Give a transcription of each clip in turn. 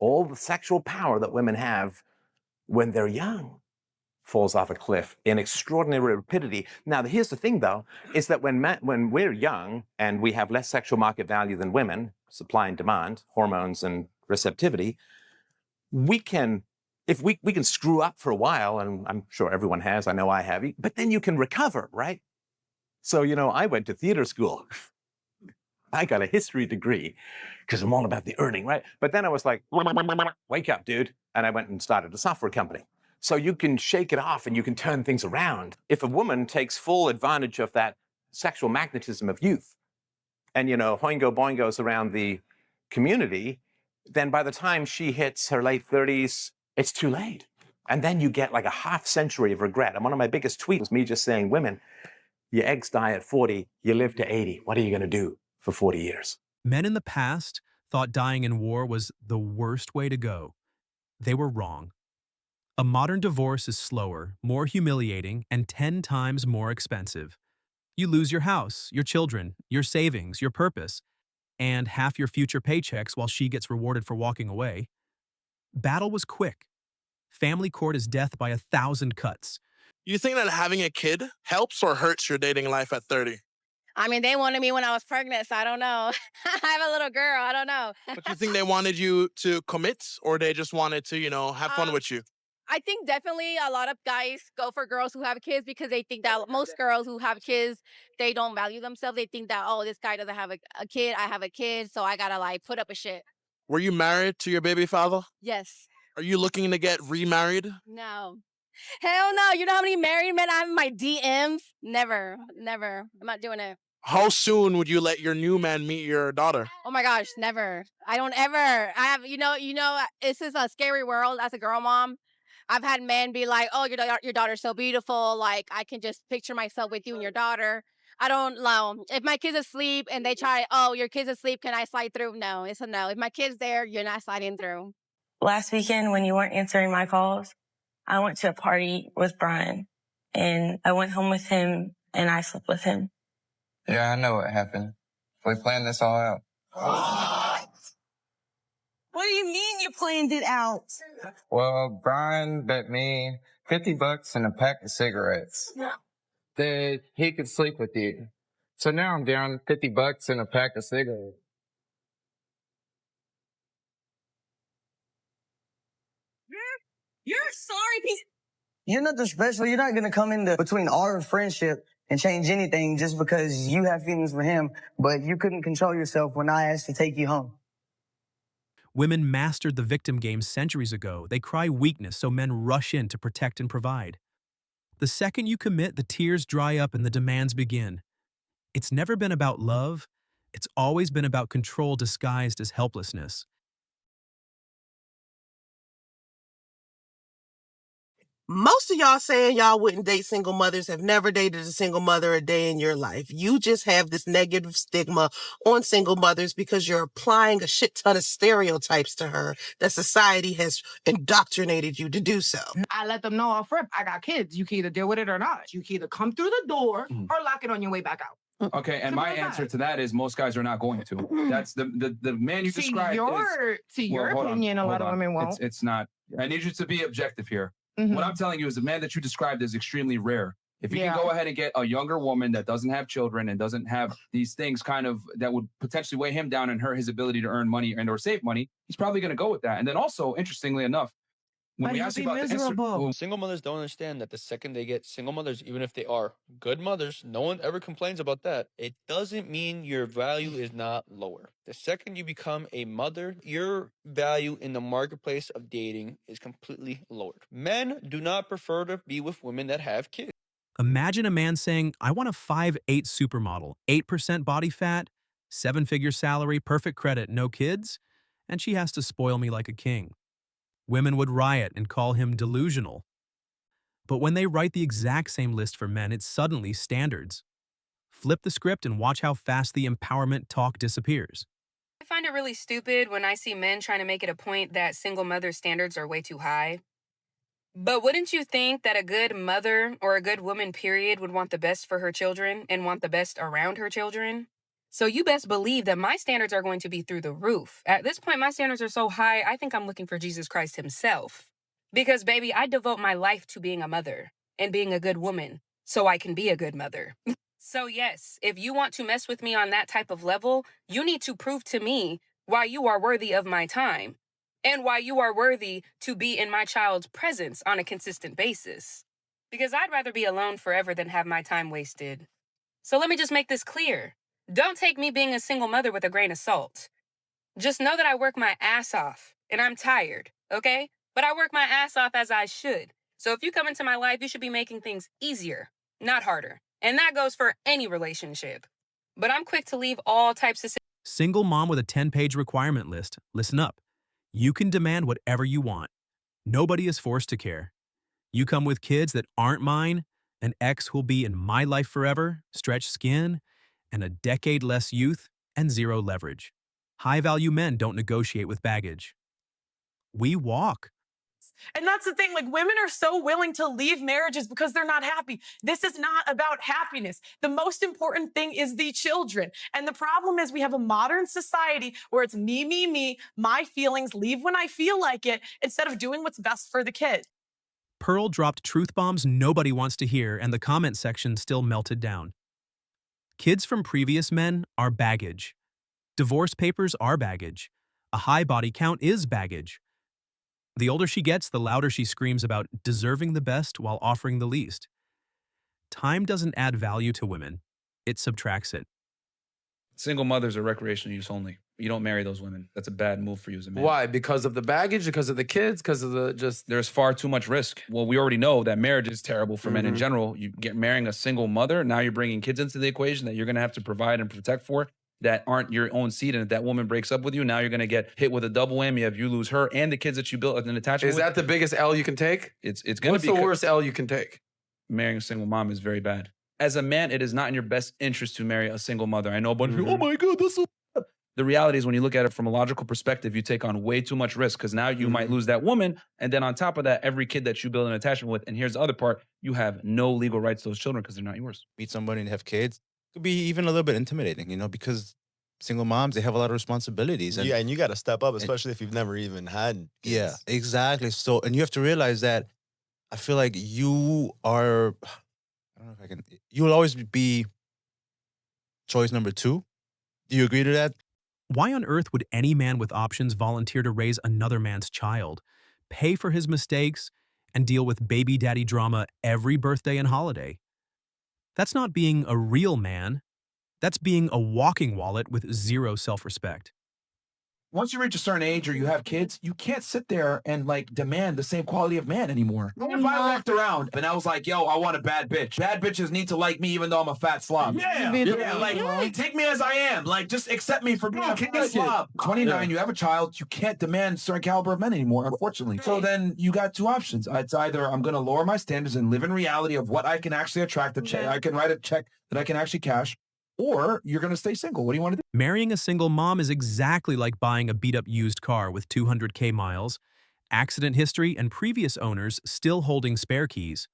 all the sexual power that women have when they're young falls off a cliff in extraordinary rapidity. Now, here's the thing, though, is that when we're young and we have less sexual market value than women, supply and demand, hormones and receptivity, we can, if we can screw up for a while, and I'm sure everyone has, I know I have, but then you can recover, right? So, I went to theater school. I got a history degree because I'm all about the earning, right? But then I was like, wake up, dude. And I went and started a software company. So you can shake it off and you can turn things around. If a woman takes full advantage of that sexual magnetism of youth and, hoingo boingos around the community, then by the time she hits her late 30s, it's too late. And then you get like a half century of regret. And one of my biggest tweets was me just saying, women, your eggs die at 40, you live to 80. What are you going to do for 40 years? Men in the past thought dying in war was the worst way to go. They were wrong. A modern divorce is slower, more humiliating, and 10 times more expensive. You lose your house, your children, your savings, your purpose, and half your future paychecks while she gets rewarded for walking away. Battle was quick. Family court is death by 1,000 cuts. You think that having a kid helps or hurts your dating life at 30? I mean, they wanted me when I was pregnant, so I don't know. I have a little girl. I don't know. But you think they wanted you to commit, or they just wanted to, have fun with you? I think definitely a lot of guys go for girls who have kids because they think that most girls who have kids, they don't value themselves. They think that, oh, this guy doesn't have a kid. I have a kid, so I gotta like put up a shit. Were you married to your baby father? Yes. Are you looking to get remarried? No. Hell no. You know how many married men I have in my DMs? Never. I'm not doing it. How soon would you let your new man meet your daughter? Oh my gosh, never. I don't ever. I have, this is a scary world as a girl mom. I've had men be like, oh, your daughter's so beautiful. Like, I can just picture myself with you and your daughter. I don't know. If my kid's asleep and they try, oh, your kid's asleep, can I slide through? No, it's a no. If my kid's there, you're not sliding through. Last weekend, when you weren't answering my calls, I went to a party with Brian, and I went home with him, and I slept with him. Yeah, I know what happened. We planned this all out. What do you mean you planned it out? Well, Brian bet me $50 and a pack of cigarettes that he could sleep with you. So now I'm down $50 and a pack of cigarettes. You're sorry piece. You're nothing special. You're not going to come into between our friendship and change anything just because you have feelings for him, but you couldn't control yourself when I asked to take you home. Women mastered the victim game centuries ago. They cry weakness, so men rush in to protect and provide. The second you commit, the tears dry up and the demands begin. It's never been about love. It's always been about control disguised as helplessness. Most of y'all saying y'all wouldn't date single mothers have never dated a single mother a day in your life. You just have this negative stigma on single mothers because you're applying a shit ton of stereotypes to her that society has indoctrinated you to do so. I let them know off rip, I got kids. You can either deal with it or not. You can either come through the door or lock it on your way back out. Okay, and my answer to that is most guys are not going to. That's the man you described. Your opinion, a lot of women won't. It's not. I need you to be objective here. What I'm telling you is the man that you described is extremely rare. If you can go ahead and get a younger woman that doesn't have children and doesn't have these things kind of that would potentially weigh him down and hurt his ability to earn money and or save money, he's probably going to go with that. And then also, interestingly enough, when we ask you about the single mothers don't understand that the second they get single mothers, even if they are good mothers, no one ever complains about that. It doesn't mean your value is not lower. The second you become a mother, your value in the marketplace of dating is completely lowered. Men do not prefer to be with women that have kids. Imagine a man saying, I want a 5'8" supermodel, 8% body fat, 7-figure salary, perfect credit, no kids, and she has to spoil me like a king. Women would riot and call him delusional. But when they write the exact same list for men, it's suddenly standards. Flip the script and watch how fast the empowerment talk disappears. I find it really stupid when I see men trying to make it a point that single mother standards are way too high. But wouldn't you think that a good mother or a good woman, period, would want the best for her children and want the best around her children? So you best believe that my standards are going to be through the roof. At this point, my standards are so high, I think I'm looking for Jesus Christ himself. Because, baby, I devote my life to being a mother and being a good woman so I can be a good mother. So, yes, if you want to mess with me on that type of level, you need to prove to me why you are worthy of my time and why you are worthy to be in my child's presence on a consistent basis. Because I'd rather be alone forever than have my time wasted. So let me just make this clear. Don't take me being a single mother with a grain of salt. Just know that I work my ass off and I'm tired, okay? But I work my ass off as I should. So if you come into my life, you should be making things easier, not harder. And that goes for any relationship. But I'm quick to leave all types of... Single mom with a 10-page requirement list. Listen up. You can demand whatever you want. Nobody is forced to care. You come with kids that aren't mine, an ex who'll be in my life forever, stretched skin, and a decade less youth and zero leverage. High-value men don't negotiate with baggage. We walk. And that's the thing, like women are so willing to leave marriages because they're not happy. This is not about happiness. The most important thing is the children. And the problem is we have a modern society where it's me, my feelings, leave when I feel like it, instead of doing what's best for the kid. Pearl dropped truth bombs nobody wants to hear, and the comment section still melted down. Kids from previous men are baggage. Divorce papers are baggage. A high body count is baggage. The older she gets, the louder she screams about deserving the best while offering the least. Time doesn't add value to women. It subtracts it. Single mothers are recreational use only. You don't marry those women. That's a bad move for you as a man. Why? Because of the baggage? Because of the kids? Because of the just... There's far too much risk. Well, we already know that marriage is terrible for men in general. You get marrying a single mother, now you're bringing kids into the equation that you're going to have to provide and protect for that aren't your own seed. And if that woman breaks up with you, now you're going to get hit with a double whammy of you lose her and the kids that you built an attachment Is with. that the biggest L you can take? It's going to be... What's the worst L you can take? Marrying a single mom is very bad. As a man, it is not in your best interest to marry a single mother. I know a bunch of people, oh my God, that's so bad. The reality is when you look at it from a logical perspective, you take on way too much risk because now you might lose that woman. And then on top of that, every kid that you build an attachment with, and here's the other part, you have no legal rights to those children because they're not yours. Meet somebody and have kids. It could be even a little bit intimidating, you know, because single moms, they have a lot of responsibilities. And, yeah, and you got to step up, especially if you've never even had kids. Yeah, exactly. So, and you have to realize that I feel like you are, I don't know if I can, you will always be choice number 2. Do you agree to that? Why on earth would any man with options volunteer to raise another man's child, pay for his mistakes, and deal with baby daddy drama every birthday and holiday? That's not being a real man. That's being a walking wallet with zero self-respect. Once you reach a certain age or you have kids, you can't sit there and like demand the same quality of man anymore. What if I walked around and I was like, yo, I want a bad bitch. Bad bitches need to like me even though I'm a fat slob. Yeah, like take me as I am. Like just accept me for being a fat slob. 29, you have a child, you can't demand certain caliber of men anymore, unfortunately. So then you got 2 options. It's either I'm gonna lower my standards and live in reality of what I can actually attract, I can write a check that I can actually cash, or you're going to stay single. What do you want to do? Marrying a single mom is exactly like buying a beat-up used car with 200K miles, accident history, and previous owners still holding spare keys.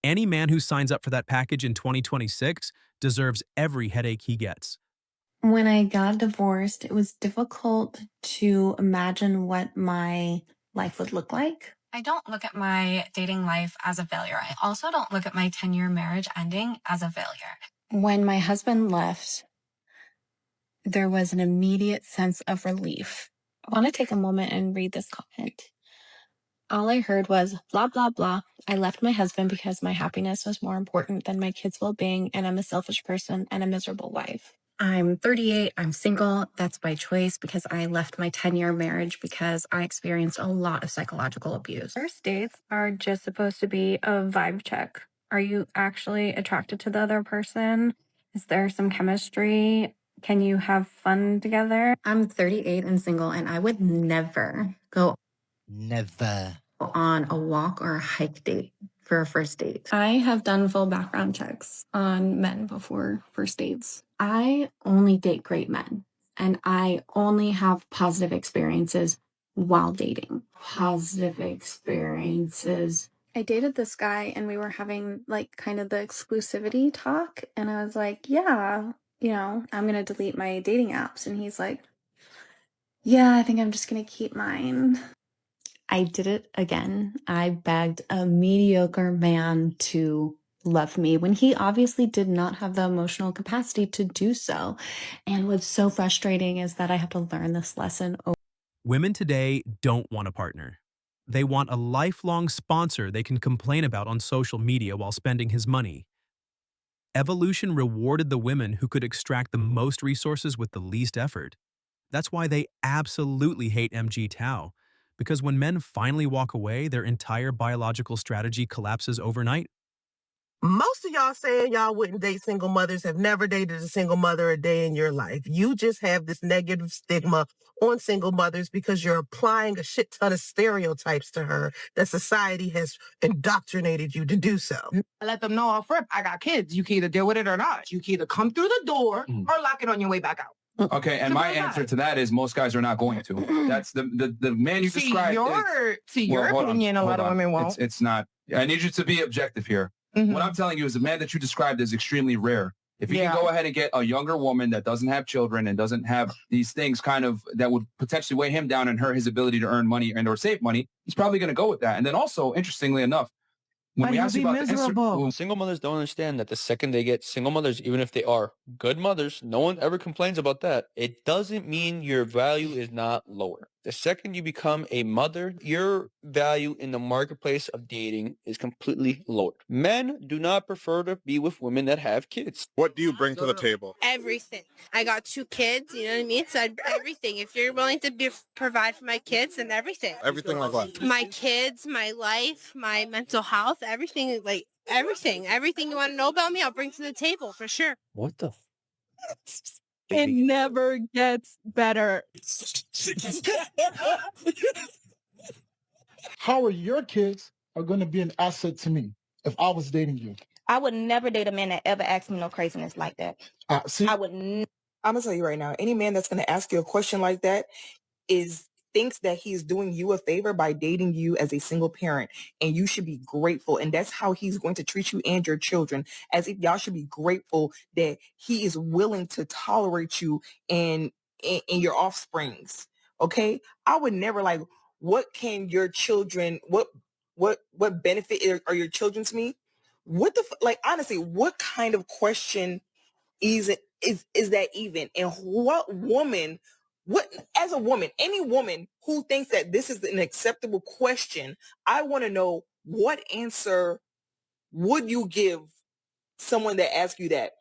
Any man who signs up for that package in 2026 deserves every headache he gets. When I got divorced, it was difficult to imagine what my life would look like. I don't look at my dating life as a failure. I also don't look at my 10-year marriage ending as a failure. When my husband left, there was an immediate sense of relief. I want to take a moment and read this comment. All I heard was, blah, blah, blah. I left my husband because my happiness was more important than my kids' well-being, and I'm a selfish person and a miserable wife. I'm 38. I'm single. That's by choice because I left my 10-year marriage because I experienced a lot of psychological abuse. First dates are just supposed to be a vibe check. Are you actually attracted to the other person? Is there some chemistry? Can you have fun together? I'm 38 and single, and I would never go on a walk or a hike date for a first date. I have done full background checks on men before first dates. I only date great men, and I only have positive experiences while dating. Positive experiences. I dated this guy and we were having like kind of the exclusivity talk, and I was like, yeah, I'm going to delete my dating apps. And he's like, yeah, I think I'm just going to keep mine. I did it again. I begged a mediocre man to love me when he obviously did not have the emotional capacity to do so. And what's so frustrating is that I have to learn this lesson over. Women today don't want a partner. They want a lifelong sponsor they can complain about on social media while spending his money. Evolution rewarded the women who could extract the most resources with the least effort. That's why they absolutely hate MG Tao, because when men finally walk away, their entire biological strategy collapses overnight. Most of y'all saying y'all wouldn't date single mothers have never dated a single mother a day in your life. You just have this negative stigma on single mothers because you're applying a shit ton of stereotypes to her that society has indoctrinated you to do so. I let them know off rip, I got kids. You can either deal with it or not. You can either come through the door or lock it on your way back out. Okay, and my answer to that is most guys are not going to. That's the man you described. Your opinion, a lot of women won't. It's not. I need you to be objective here. What I'm telling you is the man that you described is extremely rare. If you can go ahead and get a younger woman that doesn't have children and doesn't have these things kind of that would potentially weigh him down and hurt his ability to earn money and or save money, he's probably going to go with that. And then also, interestingly enough, when we ask you about Single mothers don't understand that the second they get single mothers, even if they are good mothers, no one ever complains about that. It doesn't mean your value is not lower. The second you become a mother, your value in the marketplace of dating is completely lowered. Men do not prefer to be with women that have kids. What do you bring to the table? Everything. I got 2 kids, you know what I mean? So everything. If you're willing to provide for my kids, then everything. Everything like what? My kids, my life, my mental health, everything, like everything. Everything you want to know about me, I'll bring to the table for sure. What the? It never gets better. How are your kids are going to be an asset to me if I was dating you? I would never date a man that ever asked me no craziness like that. See, I would. I'm gonna tell you right now, any man that's gonna ask you a question like that thinks that he's doing you a favor by dating you as a single parent, and you should be grateful. And that's how he's going to treat you and your children, as if y'all should be grateful that he is willing to tolerate you and your offsprings. Okay, I would never what can your children? What benefit are your children to me? What the honestly? What kind of question is that even? And what woman? As a woman, any woman who thinks that this is an acceptable question, I want to know what answer would you give someone that asks you that?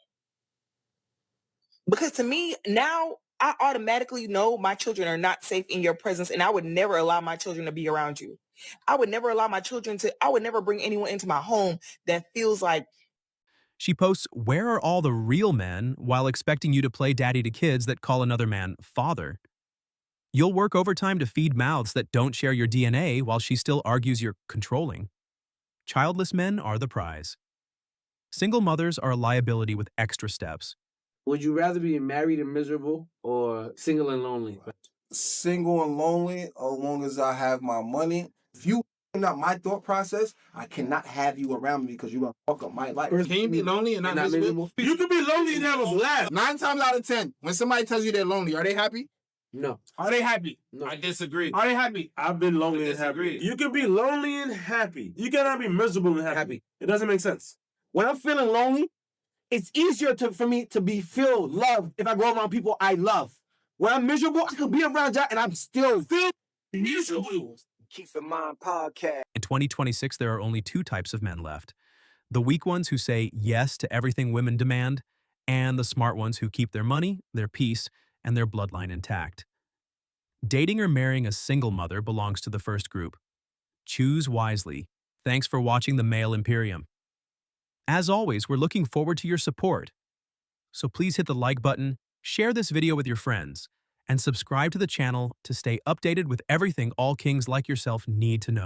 Because to me, now I automatically know my children are not safe in your presence, and I would never allow my children to be around you. I would never allow my children I would never bring anyone into my home that feels like. She posts, "Where are all the real men?" while expecting you to play daddy to kids that call another man father. You'll work overtime to feed mouths that don't share your DNA while she still argues you're controlling. Childless men are the prize. Single mothers are a liability with extra steps. Would you rather be married and miserable or single and lonely? Single and lonely, as long as I have my money. If you not my thought process, I cannot have you around me because you're gonna fuck up my life. Can you be lonely and not miserable? You can be lonely and have a blast. 9 times out of 10, when somebody tells you they're lonely, are they happy? No. Are they happy? No. I disagree. Are they happy? I've been lonely and happy. You can be lonely and happy. You cannot be miserable and happy. It doesn't make sense. When I'm feeling lonely, it's easier for me to feel loved if I go around people I love. When I'm miserable, I could be around y'all and I'm still miserable. Keep the Mind podcast. In 2026, there are only 2 types of men left. The weak ones who say yes to everything women demand, and the smart ones who keep their money, their peace, and their bloodline intact. Dating or marrying a single mother belongs to the first group. Choose wisely. Thanks for watching the Male Imperium. As always, we're looking forward to your support. So please hit the like button, share this video with your friends, and subscribe to the channel to stay updated with everything all kings like yourself need to know.